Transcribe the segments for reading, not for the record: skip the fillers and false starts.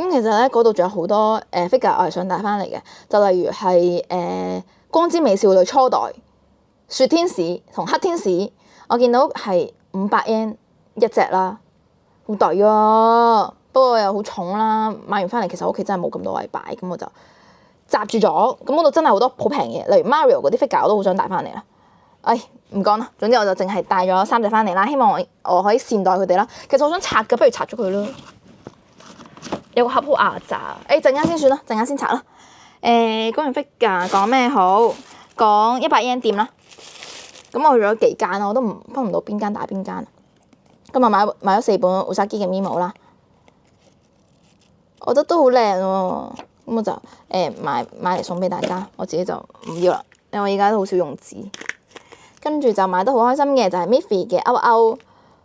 其實咧嗰度仲有好多figure 我係想帶翻嚟嘅，就例如係光之美少女初代、雪天使同黑天使，我見到係500 yen 一隻啦，好抵啊！不過又好重啦，買完翻嚟其實屋企真係冇咁多位擺，咁我就閘住咗。咁嗰度真係好多好平嘢，例如 Mario 嗰啲 figure 我都好想帶翻嚟啦。唔講啦，總之我就淨係帶咗3隻翻嚟啦，希望我可以善待佢哋啦。其實我想拆嘅，不如拆咗佢咯。有個盒好牙渣，陣間先算啦，陣間先拆啦。講完 figure 講咩好？講100 yen 店啦。咁我去咗幾間，我都分唔到邊間打邊間。今日買咗4本烏薩基嘅 Mimo 啦，我覺得都好靚喎。咁我就買嚟送俾大家，我自己就唔要啦，因為我而家都好少用紙。跟住就買得好開心嘅就係 Miffy 嘅歐歐，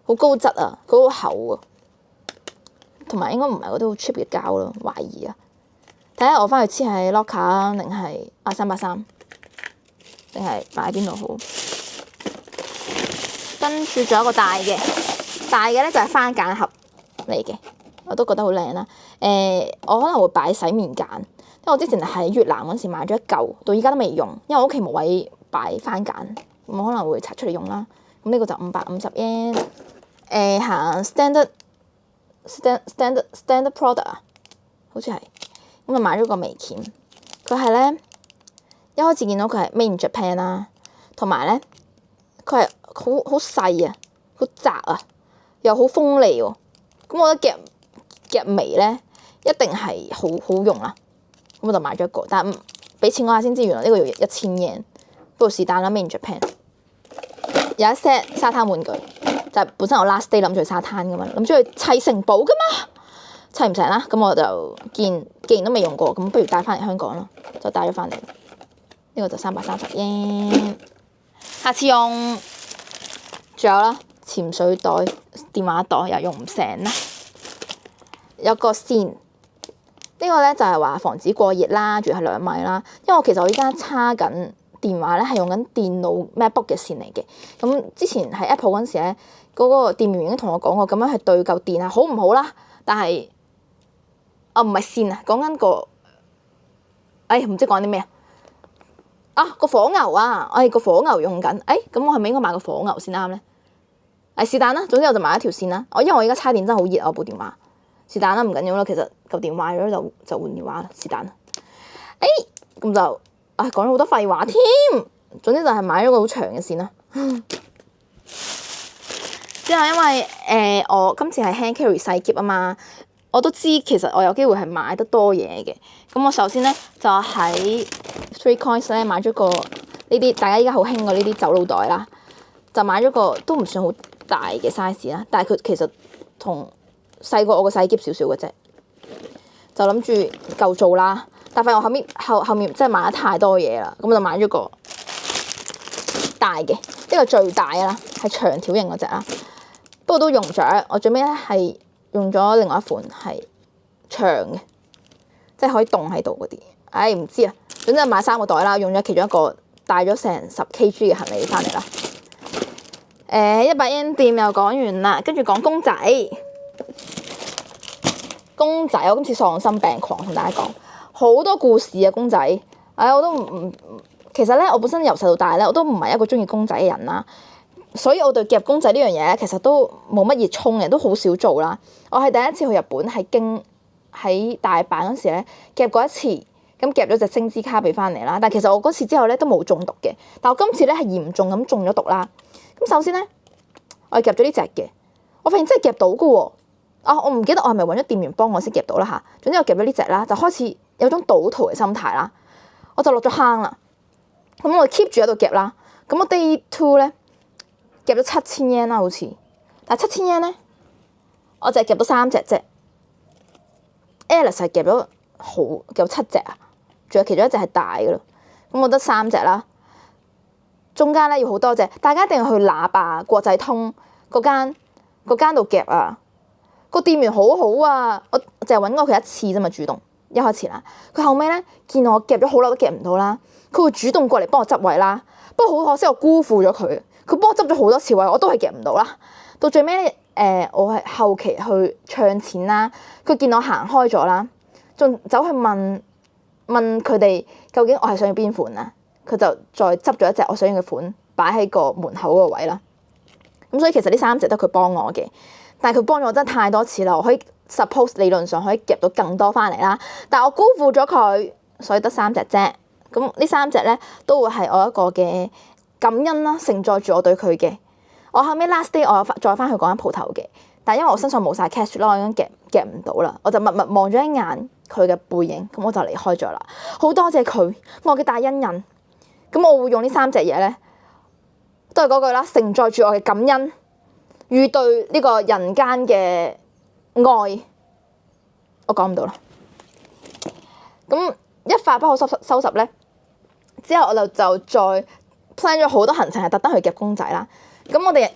好高質啊，佢好厚啊，同埋應該唔係嗰啲好 cheap 嘅膠咯，懷疑啊。睇下我翻去黐喺 locker 定係383，定係擺喺邊度好？跟住仲有一個大嘅咧就係番梘盒嚟嘅，我都覺得好靚啦。我可能會擺洗面梘，因為我之前喺越南嗰時買咗一嚿，到依家都未用，因為我屋企冇位擺番梘，咁我可能會拆出嚟用啦。咁呢個就550 yen。行 standard product 啊，好似係咁啊，買咗個眉鉗，佢係咧一開始見到佢係 made in Japan 啦，同埋咧佢係好細啊，好窄啊，又好鋒利喎。咁我覺得夾眉咧一定係好用啦。咁我就買咗一個，但係俾錢嗰下先知原來呢個要1000 yen，不過是但啦，made in Japan。有一 set 沙灘玩具，就係本身我 last day 諗住去沙灘噶嘛，諗住去砌城堡噶嘛，砌唔成啦。咁我就既然都未用過，咁不如帶翻嚟香港咯，就帶咗翻嚟。呢個就330 yen，下次用。仲有啦，潛水袋、電話袋又用唔成啦。有個線，呢個咧就係話防止過熱啦，仲要係2米啦。因為其實我依家叉緊電話咧係用緊電腦 MacBook 嘅線嚟嘅。咁之前喺 Apple 嗰陣時咧，嗰個店員已經同我講過，咁樣係對嚿電係好唔好啦。但係唔係線啊，講緊個唔知講啲咩個火牛啊！個火牛用緊，咁我係咪應該買個火牛先啱咧？是但啦，總之我就買一條線啦。因為我而家叉電真係好熱啊，我部電話。是但啦，唔緊要啦。其實嚿電壞咗就換電話啦。是但啦。咁就講咗好多廢話添。總之就係買咗個好長嘅線啦。之後因為我今次係 hand carry 細篋啊嘛，我都知其實我有機會係買得多嘢嘅。咁我首先咧就喺 Three Coins 咧買咗個呢啲大家依家好興嘅呢啲走路袋啦，就買咗個都唔算好大嘅 size 啦，但係佢其實同細過我個細篋少少嘅啫，就諗住夠做啦。但係發現我後面真係買得太多嘢啦，咁就買咗個大嘅，呢個最大嘅啦，係長條型嗰隻啦。不過都用咗，我最尾咧係用咗另外一款係長嘅，即係可以凍喺度嗰啲。唔知啊，總之買3個袋啦，用咗其中一個帶咗成10 kg 嘅行李翻嚟啦。100 yen 店又講完啦，跟住講公仔。公仔我今次喪心病狂同大家講好多故事啊！公仔，我都唔其實咧，我本身由細到大咧，我都唔係一個中意公仔嘅人啦，所以我對夾公仔呢樣嘢咧，其實都冇乜熱衷嘅，都好少做啦。我係第一次去日本係喺大阪嗰時咧夾過一次，咁夾咗隻星之卡俾翻嚟啦。但其實我嗰次之後咧都冇中毒嘅，但我今次咧係嚴重咁中咗毒啦。咁首先咧，我係夾咗呢隻嘅，我發現真係夾到嘅喎。我唔記得我係咪揾咗店員幫我先夾到啦嚇。總之我夾咗呢隻啦，就開始有種賭徒嘅心態啦，我就落咗坑啦。咁我 keep 住喺度夾啦。咁我 day 2咧夾咗7000 yen 啦，好似，但係7000 yen 咧，我就係夾到3隻啫。Alice 係夾咗7隻啊，仲有其中一隻係大嘅咯。咁我得3隻啦。中間咧要好多隻，大家一定要去喇叭國際通嗰間度夾啊！個店員好好啊，我淨係揾過佢一次啫嘛，主動一開始啦。佢後尾咧見我夾咗好耐都夾唔到啦，佢會主動過嚟幫我執位啦。不過好可惜，我辜負咗佢，佢幫我執咗好多次位，我都係夾唔到啦。到最尾咧，我係後期去唱錢啦，佢見我行開咗啦，仲走去問佢哋究竟我係想要邊款啊？佢就再執咗一隻我想要嘅款擺喺個門口嗰個位啦。咁所以其實呢3隻都佢幫我嘅，但係佢幫咗我真係太多次啦，我可以 suppose 理論上可以夾到更多翻嚟啦，但係我辜負咗佢，所以得3隻啫。咁呢3隻咧都會係我一個嘅感恩啦，承載住我對佢嘅。我後尾 last day 我再翻去嗰間鋪頭嘅，但係因為我身上冇晒 cash 啦，我已經夾唔到啦，我就默默望咗一眼佢嘅背影，咁我就離開咗啦。好多謝佢，我嘅大恩人。咁我會用呢3隻嘢咧，都係嗰句啦，承載住我嘅感恩與對呢個人間嘅愛。我講唔到啦。咁一發不可收拾咧，之後我就再 plan 咗好多行程，係特登去夾公仔啦。咁我哋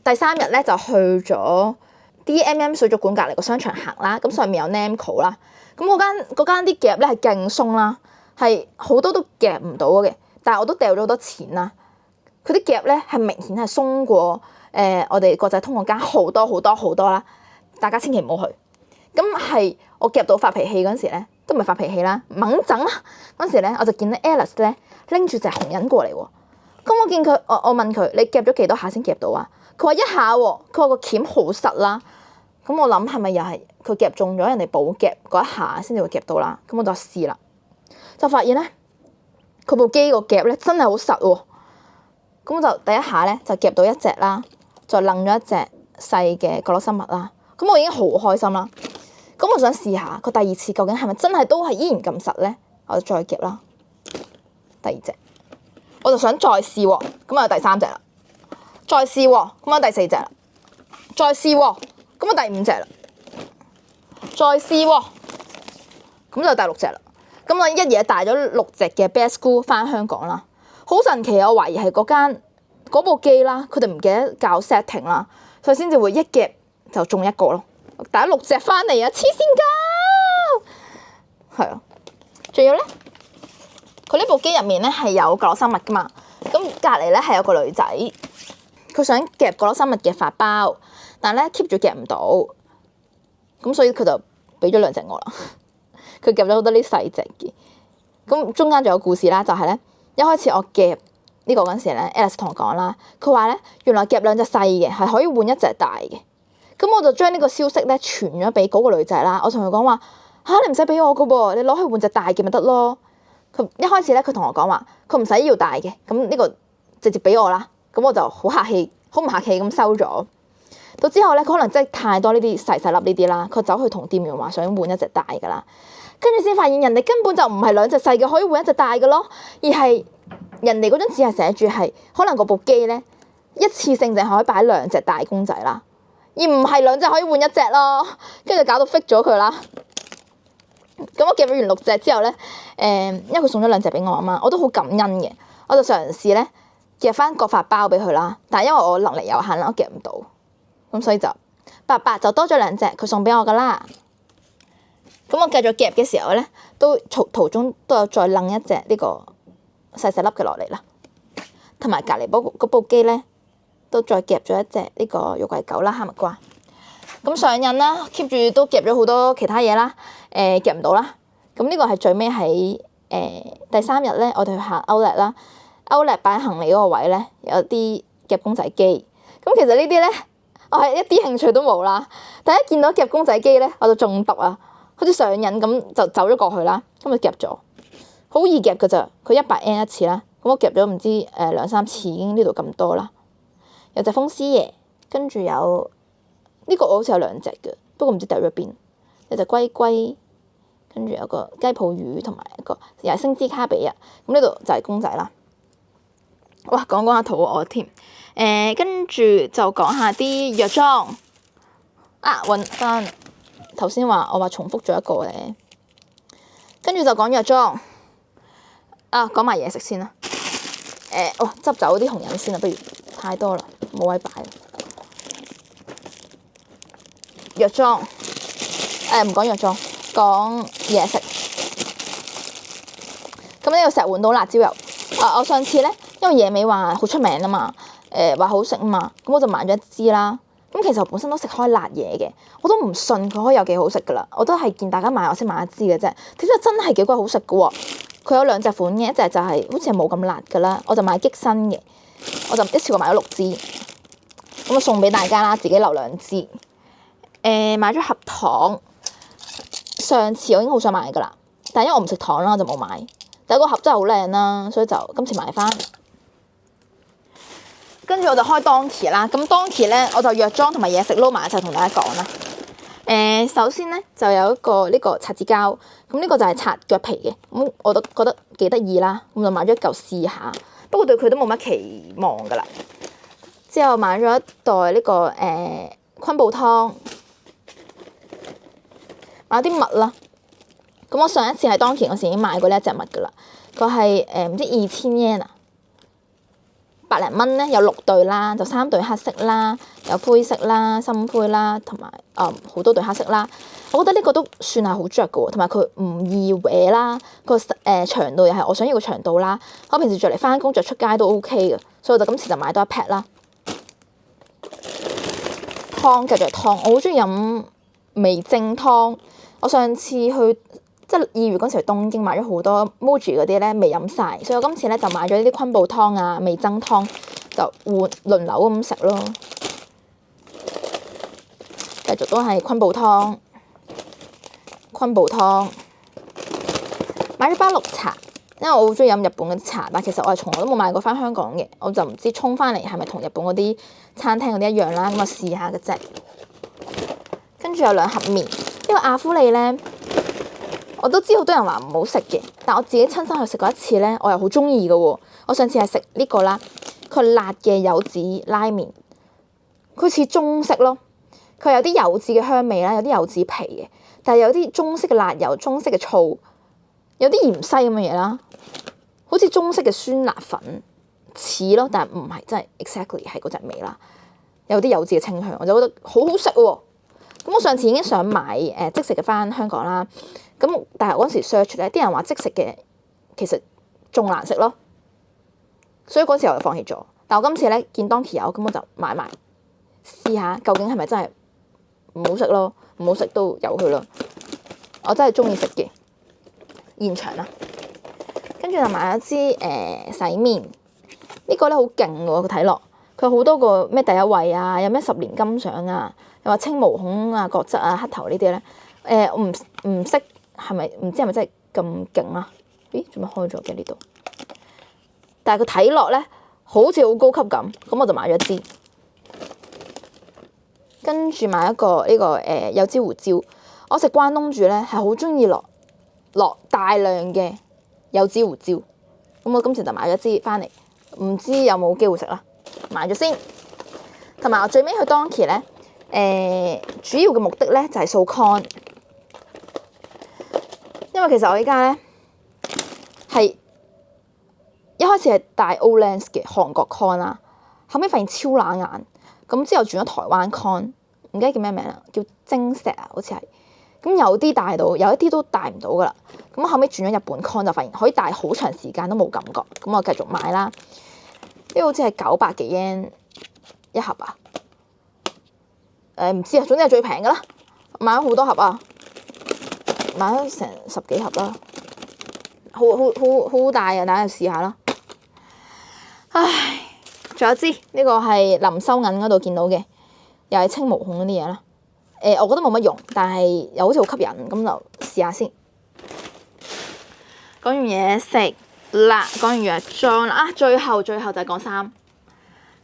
第3日咧就去咗 D.M.M 水族館隔離個商場行啦。咁上面有 Namco 啦。咁嗰間啲夾咧係勁鬆啦，係好多都夾唔到嘅。但係我都掉咗好多錢啦。佢啲夾咧係明顯係鬆過我哋國際通嗰間好多啦。大家千祈唔好去。咁係我夾到發脾氣嗰陣時咧，都唔係發脾氣啦，猛整啦嗰陣時咧，我就見到 Alice 咧拎住隻紅人過嚟喎。咁我見佢，我問佢：你夾咗幾多下先夾到啊？佢話1下喎。佢話個鉗好實啦。咁我諗係咪又係佢夾中咗人哋補夾嗰一下先至會夾到啦？咁我就試啦，就發現咧佢部機個夾咧真係好實喎。咁我就第一下咧就夾到一隻啦，再掕咗一隻細嘅角落生物啦。咁我已經好開心啦。咁我想試下佢第2次究竟係咪真係都係依然咁實咧？我就再夾啦，第2隻。我就想再試喎，咁啊第3隻啦，再試喎，咁啊第4隻啦，再試喎，咁啊第5隻啦，再試喎，咁就第6隻啦。咁我一嘢帶咗6隻嘅 Bear School 翻香港啦。好神奇，我懷疑係嗰部機啦，佢哋唔記得校 setting 啦，所以先至會一夾就中一個咯。帶咗6隻翻嚟啊！黐線㗎，係啊，仲有咧。佢呢部機入面咧係有角落生物噶嘛，咁隔離咧係有個女仔，佢想夾角落生物嘅發包，但係咧 keep 住夾唔到，咁所以佢就俾咗2隻我啦。佢夾咗好多啲細隻嘅，咁中間仲有故事啦，就係咧一開始我夾呢個嗰陣時咧 Alice 同我講啦，佢話咧原來夾2隻細嘅係可以換1隻大嘅，咁我就將呢個消息咧傳咗俾嗰個女仔啦。我同佢講話嚇，你唔使俾我噶噃，你攞去換隻大嘅咪得咯。佢一開始咧，佢同我講話，佢唔使要大嘅，咁呢個直接俾我啦。咁我就好客氣，好唔客氣咁收咗。到之後咧，佢可能真係太多呢啲細細粒呢啲啦，佢走去同店員話想換1隻大噶啦，跟住先發現人哋根本就唔係2隻細嘅可以換1隻大嘅咯，而係人哋嗰張紙係寫住係可能嗰部機咧一次性淨係可以擺2隻大公仔啦，而唔係2隻可以換1隻咯，跟住就搞到 fix 咗佢啦。咁我夾咗完6隻之後咧，因為佢送咗2隻俾我啊嘛，我都好感恩嘅，我就嘗試咧夾翻個發包俾佢啦。但係因為我能力有限啦，我夾唔到，咁所以就白白就多咗2隻佢送俾我噶啦。咁我繼續夾嘅時候咧，都途中都有再掕1隻呢個細細粒嘅落嚟啦，同埋隔離嗰部機咧都再夾咗1隻呢個肉桂狗啦，哈密瓜。咁上癮啦 ，keep 住都夾咗好多其他嘢啦，夾唔到啦。咁呢個係最尾喺第3日咧，我哋去行 Outlet 啦。Outlet 擺行李嗰個位咧，有啲夾公仔機。咁其實呢啲咧，我係一啲興趣都冇啦。但一見到夾公仔機咧，我就中毒啊，好似上癮咁就走咗過去啦。咁就夾咗，好易夾㗎咋，佢100N 一次啦。咁我夾咗唔知2-3次已經呢度咁多啦。有隻風獅爺，跟住有。呢個我好似有2隻嘅，不過唔知掉咗邊。有隻龜龜，跟住有個雞泡魚，同埋一個又係星之卡比啊。咁呢度就係公仔啦。哇，講下肚餓添。跟住就講下啲藥妝。啊，揾翻頭先我話重複咗一個咧。跟住就講藥妝。啊，講埋嘢食先啦。執走啲紅人先啦，不如太多啦，冇位擺。藥妝，唔講藥妝，講嘢食。咁呢個石碗島辣椒油，我上次咧，因為野味話好出名啊嘛，話好食啊嘛，咁我就買咗1支啦。咁其實我本身都食開辣嘢嘅，我都唔信佢可以有幾好食噶啦，我都係見大家買我先買一支嘅啫。點知真係幾鬼好食嘅喎！佢有兩隻款嘅，一隻就係好似係冇咁辣噶啦，我就買激辛嘅，我就一次過買咗6支，咁啊送俾大家啦，自己留2支。買咗盒糖，上次我已經好想買噶啦，但係因為我唔食糖啦，我就冇買。但係個盒真係好靚啦，所以就今次買翻。跟住我就開Donkey啦，咁Donkey咧我就藥妝同埋嘢食撈埋一齊同大家講啦。首先咧就有一個呢個擦紙膠，咁呢個就係擦腳皮嘅，咁我都覺得幾得意啦，咁就買咗一嚿試下。不過對佢都冇乜期望噶啦。之後買咗一袋呢個昆布湯，買啲襪啦。咁我上一次喺Donkey嗰時已經買過呢一隻襪噶啦，佢係唔知2000yen啊。100零蚊咧，有6對啦，就3對黑色啦，有灰色啦、深灰啦，同埋好多對黑色啦。我覺得呢個都算係好着嘅喎，同埋佢唔易搲啦，個長度又係我想要嘅長度啦。我平時着嚟翻工着出街都 OK 嘅，所以我就今次就買多一 pack 啦。湯繼續係湯，我好中意飲味精湯。我上次去即係2月嗰時去東京買咗好多 Muji 嗰啲咧，未飲晒，所以我今次咧就買咗呢啲昆布湯啊、味噌湯，就輪流咁食咯。繼續都係昆布湯，買咗包綠茶，因為我好中意飲日本嗰啲茶，但其實我係從來都冇買過翻香港嘅，我就唔知沖翻嚟係咪同日本嗰啲餐廳嗰啲一樣啦，咁我試下嘅啫。跟住有2盒麵，呢個阿芙利咧。我都知好多人話唔好食嘅，但我自己親身去食過一次咧，我又好中意嘅喎。我上次係食呢個啦，佢辣嘅柚子拉麵，佢似中式咯，佢有啲柚子嘅香味啦，有啲柚子皮嘅，但係有啲中式嘅辣油、中式嘅醋，有啲芫茜咁嘅嘢啦，好似中式嘅酸辣粉似咯，但係唔係真係 exactly 係嗰隻味啦，有啲柚子嘅清香，我就覺得好好食喎。咁我上次已經想買即食嘅翻香港啦。咁但係嗰陣時 search 咧，啲人話即食嘅其實仲難食咯，所以嗰時我就放棄咗。但我今次咧見Donkey有，咁我就買埋試下，究竟係咪真係唔好食咯？唔好食都由佢咯。我真係中意食嘅現場啦。跟住就買咗支洗面，呢個咧好勁喎，佢睇落佢好多個咩第一位啊，有咩10年金獎啊，又話清毛孔啊、角質啊、黑頭呢啲咧。我唔識。係咪唔知係咪真係咁勁啊？咦，做咩開咗嘅呢度？但係佢睇落咧，好似好高級咁，咁我就買咗一支。跟住買一個呢個有支胡椒。我食關東煮咧係好中意落大量嘅有支胡椒，咁我今次就買咗一支翻嚟，唔知有冇機會食啦，買咗先。同埋我最尾去Donkey咧，主要嘅目的咧就係掃 con。因為其實我依家咧係一開始係戴 Olens 嘅韓國 con 啦，後尾發現超冷眼，咁之後轉咗台灣 con， 唔記得叫咩名啦，叫晶石啊，好似係。咁有啲戴到，有一啲都戴唔到噶啦。咁後尾轉咗日本 con 就發現可以戴好長時間都冇感覺，咁我繼續買啦。呢個好似係900幾 yen 一盒啊，唔知啊，總之係最平噶啦，買咗好多盒啊。買咗成10幾盒啦，好大啊！大家試下啦。唉，仲有支呢個係林收銀嗰度見到嘅，又係清毛孔嗰啲嘢啦。我覺得冇乜用，但係又好似好吸引，咁就試下先。講完嘢食啦，講完藥妝啦，最後就係講衫。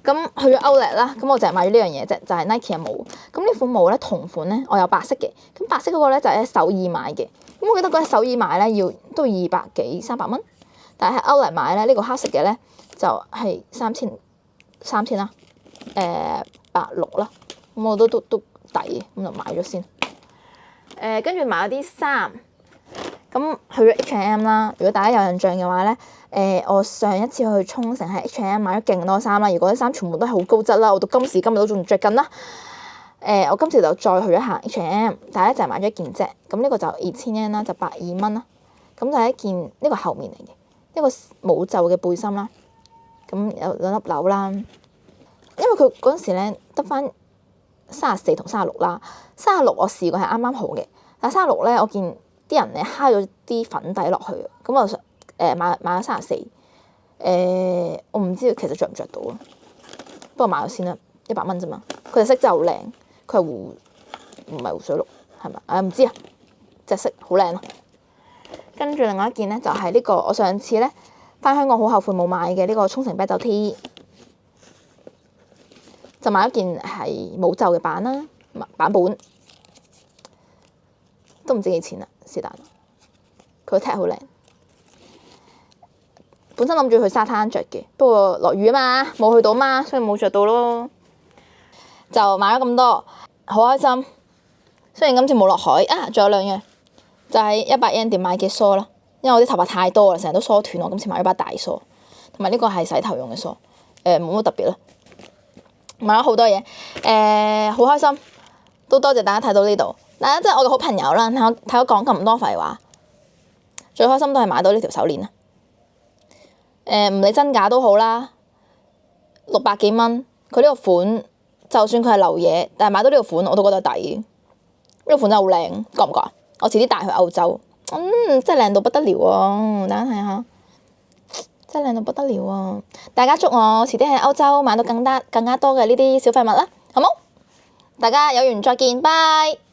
咁去咗 Outlet 啦，咁我就係買咗呢樣嘢啫，就係 Nike 嘅帽。咁呢款帽咧同款咧，我有白色嘅。咁白色嗰個咧就喺首爾買嘅。咁我記得嗰喺首爾買咧都200幾300蚊，但係喺 Outlet 買咧呢個黑色嘅咧就係3000啦，160啦。咁我都抵嘅，咁就買咗先。跟住買咗啲衫。咁去咗 H&M 啦，如果大家有印象嘅話咧，我上一次去沖繩喺 H&M 買咗勁多衫啦，而嗰啲衫全部都係好高質啦，我到今時今日都仲着緊啦。我今次就再去咗行 H&M， 但係咧就係買咗一件啫。咁呢個就2000 yen 啦，就120蚊啦。咁就係一件呢個後面嚟嘅，一個冇袖嘅背心啦。咁有2粒紐啦，因為佢嗰陣時咧得翻34同36啦。36我試過係啱啱好嘅，但係36咧我見啲人咧揩咗啲粉底落去，咁我就買咗34。我唔知其實着唔着到啊，不過買咗先啦，100蚊啫嘛。佢隻色真係好靚，佢係唔係湖水綠係咪？唔知啊，隻色好靚咯。跟住另外一件咧就係呢個我上次咧翻香港好後悔冇買嘅呢個沖繩啤酒 T， 就買一件係冇袖嘅版本，都唔知幾錢啦，是但。佢個 tag 好靚，本身諗住去沙灘着嘅，不過落雨啊嘛，冇去到嘛，所以冇着到咯。就買咗咁多，好開心。雖然今次冇落海啊，仲有2樣，就係100 yen 店買嘅梳啦，因為我啲頭髮太多啦，成日都梳斷，我今次買咗把大梳，同埋呢個係洗頭用嘅梳，冇乜特別啦。買咗好多嘢，好開心，都多謝大家睇到呢度。大家真係我嘅好朋友啦，睇我講咁多廢話，最開心都係買到呢條手鏈啦。唔理真假都好啦，600幾蚊，佢呢個款就算佢係流嘢，但係買到呢個款我都覺得抵。呢個款真係好靚，覺唔覺啊？我遲啲帶去歐洲，真係靚到不得了啊！大家睇下，真係靚到不得了啊！大家祝我遲啲喺歐洲買到更加多嘅呢啲小廢物啦，好冇？大家有緣再見，拜。